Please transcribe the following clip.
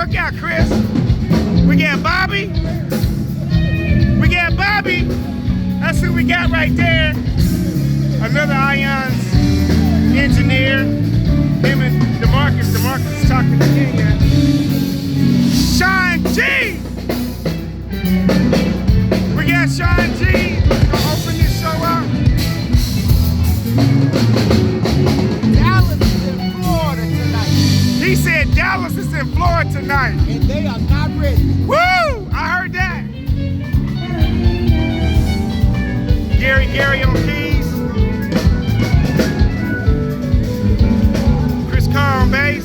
work out, Chris. We got Bobby. We got Bobby. That's who we got right there. Another Ions engineer. Him and DeMarcus. DeMarcus is talking to Kenya. Sean G. We got Sean G. Gonna open this show up. Dallas is in Florida tonight. He said Dallas is in Florida tonight. And they are not ready. Woo! I heard that. Gary on keys. Chris Carr on bass.